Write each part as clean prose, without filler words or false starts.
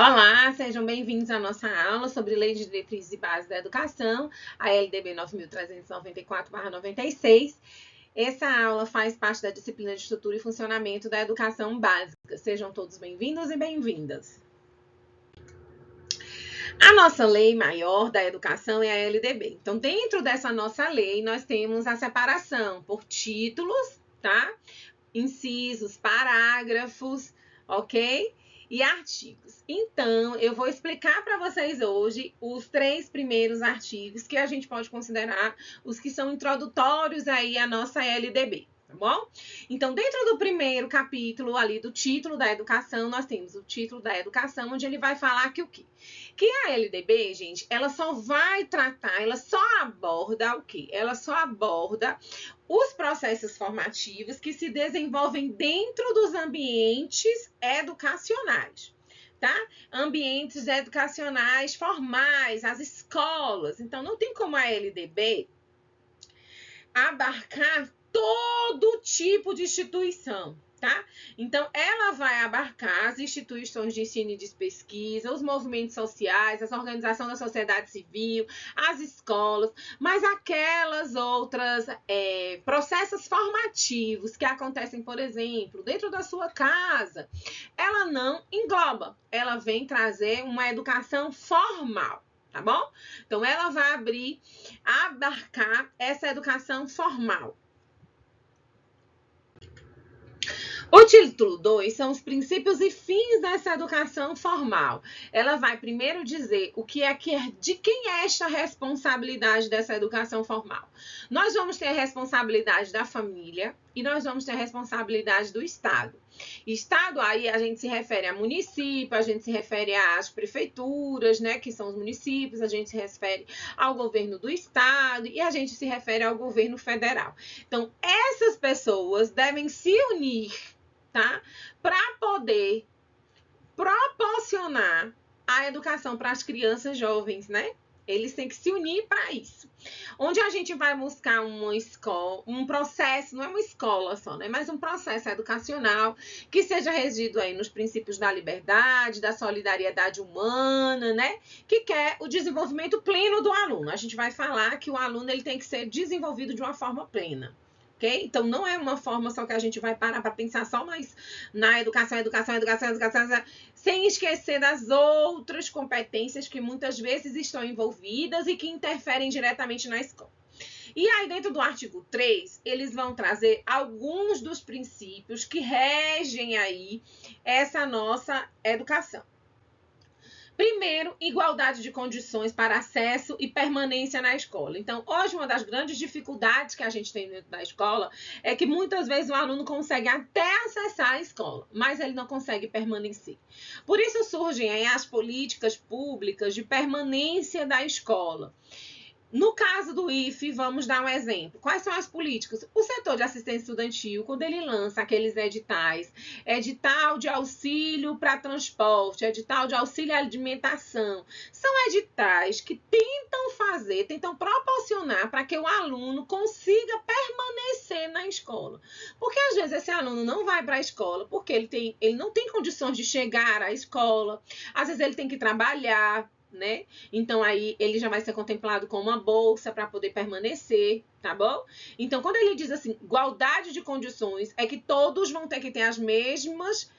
Olá, sejam bem-vindos à nossa aula sobre Lei de Diretrizes e Bases da Educação, a LDB 9.394/96. Essa aula faz parte da disciplina de Estrutura e Funcionamento da Educação Básica. Sejam todos bem-vindos e bem-vindas. A nossa lei maior da educação é a LDB. Então, dentro dessa nossa lei, nós temos a separação por títulos, tá? Incisos, parágrafos, ok? E artigos. Então, eu vou explicar para vocês hoje os 3 primeiros artigos que a gente pode considerar os que são introdutórios aí à nossa LDB, tá bom? Então, dentro do primeiro capítulo ali do título da educação, nós temos o título da educação, onde ele vai falar que o quê? Que a LDB, gente, ela só vai tratar, ela só aborda o quê? Ela só aborda os processos formativos que se desenvolvem dentro dos ambientes educacionais, tá? Ambientes educacionais formais, as escolas. Então, não tem como a LDB abarcar todo tipo de instituição, tá? Então, ela vai abarcar as instituições de ensino e de pesquisa, os movimentos sociais, as organizações da sociedade civil, as escolas, mas aquelas outras processos formativos que acontecem, por exemplo, dentro da sua casa, ela não engloba, ela vem trazer uma educação formal. Tá bom? Então, ela vai abarcar essa educação formal. O título 2 são os princípios e fins dessa educação formal. Ela vai primeiro dizer o que é de quem é esta responsabilidade dessa educação formal. Nós vamos ter a responsabilidade da família e nós vamos ter a responsabilidade do Estado. Estado, aí a gente se refere a município, a gente se refere às prefeituras, né, que são os municípios, a gente se refere ao governo do Estado e a gente se refere ao governo federal. Então, essas pessoas devem se unir, tá, para poder proporcionar a educação para as crianças jovens, né? Eles têm que se unir para isso. Onde a gente vai buscar uma escola, um processo, não é uma escola só, né? Mas um processo educacional que seja regido aí nos princípios da liberdade, da solidariedade humana, né? Que quer o desenvolvimento pleno do aluno. A gente vai falar que o aluno ele tem que ser desenvolvido de uma forma plena. Okay? Então, não é uma forma só que a gente vai parar para pensar só mais na educação, sem esquecer das outras competências que muitas vezes estão envolvidas e que interferem diretamente na escola. E aí, dentro do artigo 3, eles vão trazer alguns dos princípios que regem aí essa nossa educação. Primeiro, igualdade de condições para acesso e permanência na escola. Então, hoje, uma das grandes dificuldades que a gente tem dentro da escola é que muitas vezes o aluno consegue até acessar a escola, mas ele não consegue permanecer. Por isso surgem aí as políticas públicas de permanência da escola. No caso do IFE, vamos dar um exemplo. Quais são as políticas? O setor de assistência estudantil, quando ele lança aqueles editais, edital de auxílio para transporte, edital de auxílio à alimentação, são editais que tentam proporcionar para que o aluno consiga permanecer na escola. Porque às vezes esse aluno não vai para a escola porque ele não tem condições de chegar à escola, às vezes ele tem que trabalhar, né? Então, aí ele já vai ser contemplado com uma bolsa para poder permanecer, tá bom? Então, quando ele diz assim, igualdade de condições, é que todos vão ter que ter as mesmas,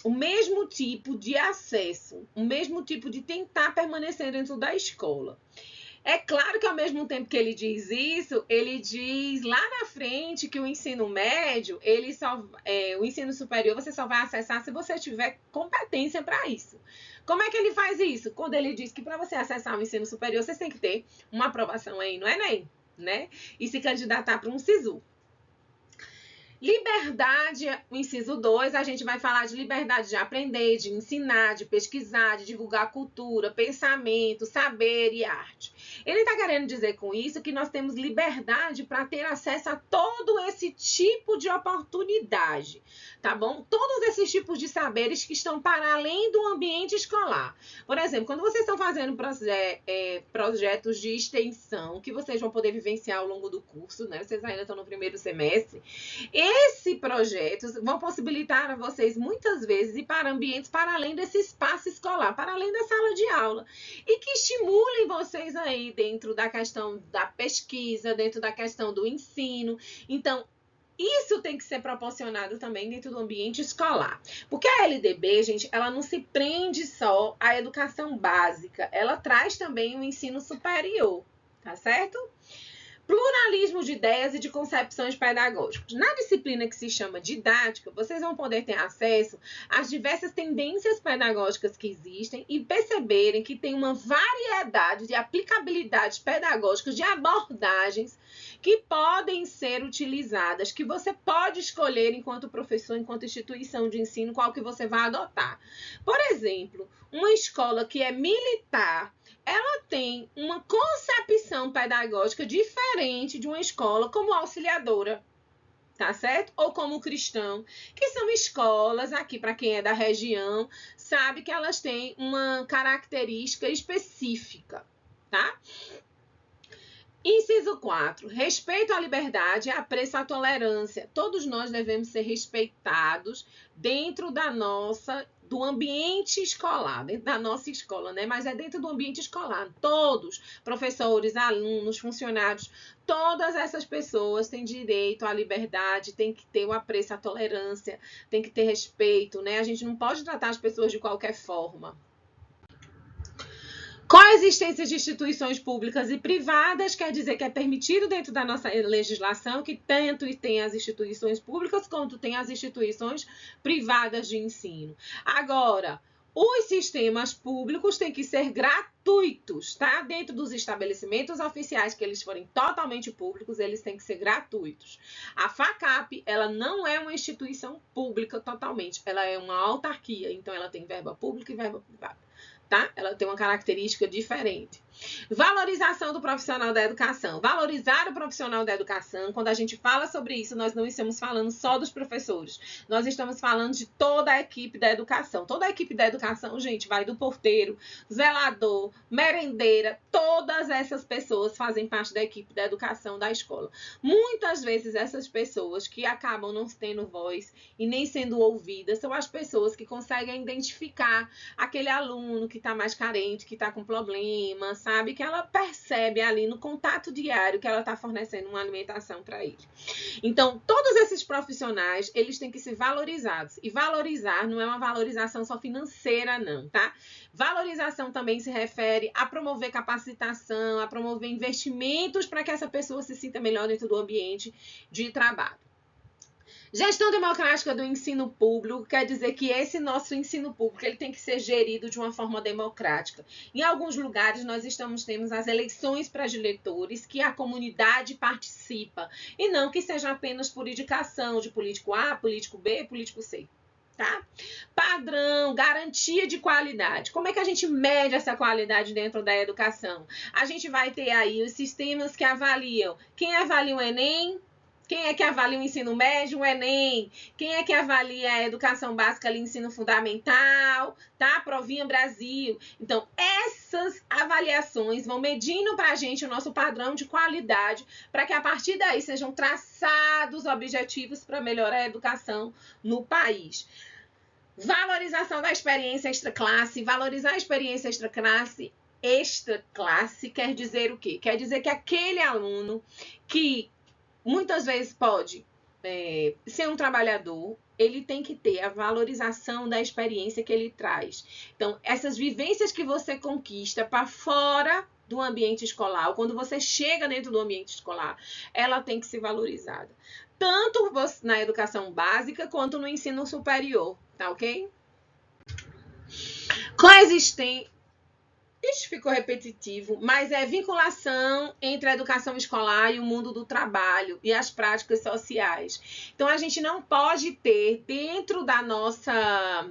o mesmo tipo de acesso, o mesmo tipo de tentar permanecer dentro da escola. É claro que ao mesmo tempo que ele diz isso, ele diz lá na frente que o ensino médio, o ensino superior você só vai acessar se você tiver competência para isso. Como é que ele faz isso? Quando ele diz que para você acessar o ensino superior, você tem que ter uma aprovação aí no Enem, né? E se candidatar para um SISU. Liberdade, o inciso 2, a gente vai falar de liberdade de aprender, de ensinar, de pesquisar, de divulgar cultura, pensamento, saber e arte. Ele está querendo dizer com isso que nós temos liberdade para ter acesso a todo esse tipo de oportunidade, tá bom? Todos esses tipos de saberes que estão para além do ambiente escolar. Por exemplo, quando vocês estão fazendo projetos de extensão, que vocês vão poder vivenciar ao longo do curso, né? Vocês ainda estão no primeiro semestre, Esse projeto vão possibilitar a vocês muitas vezes ir para ambientes para além desse espaço escolar, para além da sala de aula, e que estimulem vocês aí dentro da questão da pesquisa, dentro da questão do ensino. Então, isso tem que ser proporcionado também dentro do ambiente escolar. Porque a LDB, gente, ela não se prende só à educação básica, ela traz também o ensino superior, tá certo? Pluralismo de ideias e de concepções pedagógicas. Na disciplina que se chama didática, vocês vão poder ter acesso às diversas tendências pedagógicas que existem e perceberem que tem uma variedade de aplicabilidades pedagógicas, de abordagens que podem ser utilizadas, que você pode escolher enquanto professor, enquanto instituição de ensino, qual que você vai adotar. Por exemplo, uma escola que é militar, ela tem uma concepção pedagógica diferente de uma escola como auxiliadora, tá certo? Ou como cristão, que são escolas, aqui para quem é da região, sabe que elas têm uma característica específica, tá? Inciso 4. Respeito à liberdade e apreço à tolerância. Todos nós devemos ser respeitados dentro do ambiente escolar, dentro da nossa escola, né? Mas é dentro do ambiente escolar. Todos, professores, alunos, funcionários, todas essas pessoas têm direito à liberdade, têm que ter o apreço à tolerância, tem que ter respeito, né? A gente não pode tratar as pessoas de qualquer forma. Coexistência de instituições públicas e privadas quer dizer que é permitido dentro da nossa legislação que tanto tem as instituições públicas quanto tem as instituições privadas de ensino. Agora, os sistemas públicos têm que ser gratuitos, tá? Dentro dos estabelecimentos oficiais, que eles forem totalmente públicos, eles têm que ser gratuitos. A FACAP, ela não é uma instituição pública totalmente, ela é uma autarquia, então ela tem verba pública e verba privada. Tá? Ela tem uma característica diferente. Valorização do profissional da educação. Valorizar o profissional da educação, quando a gente fala sobre isso, nós não estamos falando só dos professores. Nós estamos falando de toda a equipe da educação. Toda a equipe da educação, gente, vai do porteiro, zelador, merendeira, todas essas pessoas fazem parte da equipe da educação da escola. Muitas vezes essas pessoas que acabam não tendo voz e nem sendo ouvidas são as pessoas que conseguem identificar aquele aluno que está mais carente, que está com problemas, sabe? Que ela percebe ali no contato diário que ela está fornecendo uma alimentação para ele. Então, todos esses profissionais, eles têm que ser valorizados. E valorizar não é uma valorização só financeira, não, tá? Valorização também se refere a promover capacitação, a promover investimentos para que essa pessoa se sinta melhor dentro do ambiente de trabalho. Gestão democrática do ensino público quer dizer que esse nosso ensino público ele tem que ser gerido de uma forma democrática. Em alguns lugares nós temos as eleições para diretores que a comunidade participa e não que seja apenas por indicação de político A, político B, político C. Tá? Padrão, garantia de qualidade. Como é que a gente mede essa qualidade dentro da educação? A gente vai ter aí os sistemas que avaliam. Quem avalia o Enem? Quem é que avalia o ensino médio, o Enem? Quem é que avalia a educação básica ali, ensino fundamental, tá? Provinha Brasil. Então, essas avaliações vão medindo para a gente o nosso padrão de qualidade, para que a partir daí sejam traçados objetivos para melhorar a educação no país. Valorização da experiência extraclasse. Valorizar a experiência extraclasse quer dizer o quê? Quer dizer que aquele aluno que muitas vezes pode ser um trabalhador, ele tem que ter a valorização da experiência que ele traz. Então, essas vivências que você conquista para fora do ambiente escolar, ou quando você chega dentro do ambiente escolar, ela tem que ser valorizada. Tanto na educação básica, quanto no ensino superior, tá ok? Coexistência. Isso ficou repetitivo, mas é vinculação entre a educação escolar e o mundo do trabalho e as práticas sociais. Então, a gente não pode ter dentro da nossa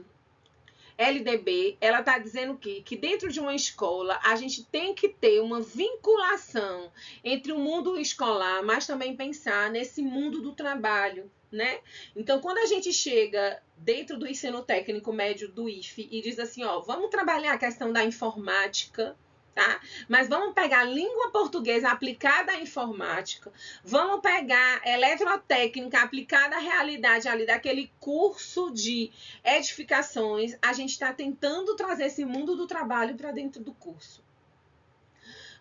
LDB, ela está dizendo que dentro de uma escola a gente tem que ter uma vinculação entre o mundo escolar, mas também pensar nesse mundo do trabalho, né? Então, quando a gente chega dentro do ensino técnico médio do IFE e diz assim, ó, vamos trabalhar a questão da informática, tá? Mas vamos pegar língua portuguesa aplicada à informática, vamos pegar eletrotécnica aplicada à realidade ali daquele curso de edificações. A gente está tentando trazer esse mundo do trabalho para dentro do curso.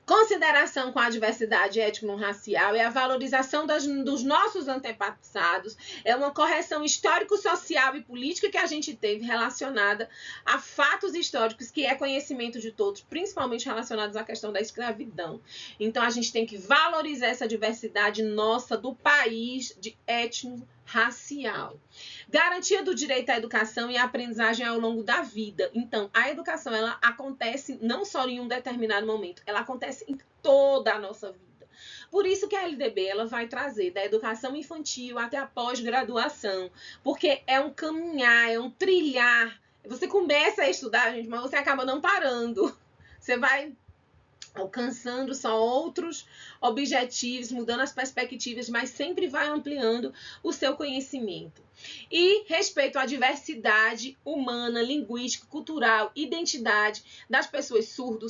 Consideração com a diversidade étnico-racial é a valorização dos nossos antepassados, é uma correção histórico-social e política que a gente teve relacionada a fatos históricos que é conhecimento de todos, principalmente relacionados à questão da escravidão. Então, a gente tem que valorizar essa diversidade nossa do país de étnico-racial. Garantia do direito à educação e à aprendizagem ao longo da vida. Então, a educação, ela acontece não só em um determinado momento, ela acontece em toda a nossa vida. Por isso que a LDB ela vai trazer da educação infantil até a pós-graduação, porque é um caminhar, é um trilhar. Você começa a estudar, gente, mas você acaba não parando. Você vai alcançando só outros objetivos, mudando as perspectivas, mas sempre vai ampliando o seu conhecimento. E respeito à diversidade humana, linguística, cultural, identidade das pessoas surdo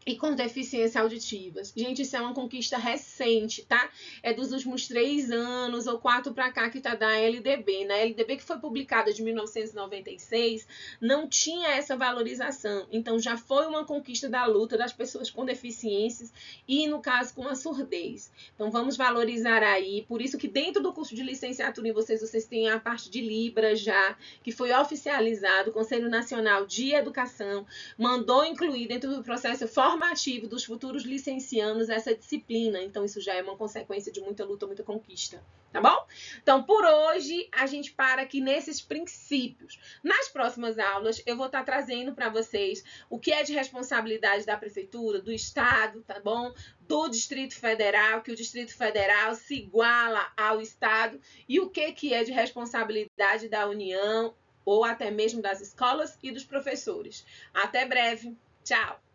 e com deficiência auditiva. Gente, isso é uma conquista recente, tá? É dos últimos 3 anos ou 4 para cá que tá da LDB. Na LDB que foi publicada de 1996, não tinha essa valorização. Então, já foi uma conquista da luta das pessoas com deficiências e, no caso, com a surdez. Então, vamos valorizar aí. Por isso que dentro do curso de licenciatura em vocês têm a parte de Libras já, que foi oficializado. O Conselho Nacional de Educação mandou incluir dentro do processo formativo dos futuros licencianos essa disciplina. Então, isso já é uma consequência de muita luta, muita conquista. Tá bom? Então, por hoje, a gente para aqui nesses princípios. Nas próximas aulas, eu vou estar trazendo para vocês o que é de responsabilidade da Prefeitura, do Estado, tá bom? Do Distrito Federal, que o Distrito Federal se iguala ao Estado, e o que é de responsabilidade da União, ou até mesmo das escolas e dos professores. Até breve. Tchau!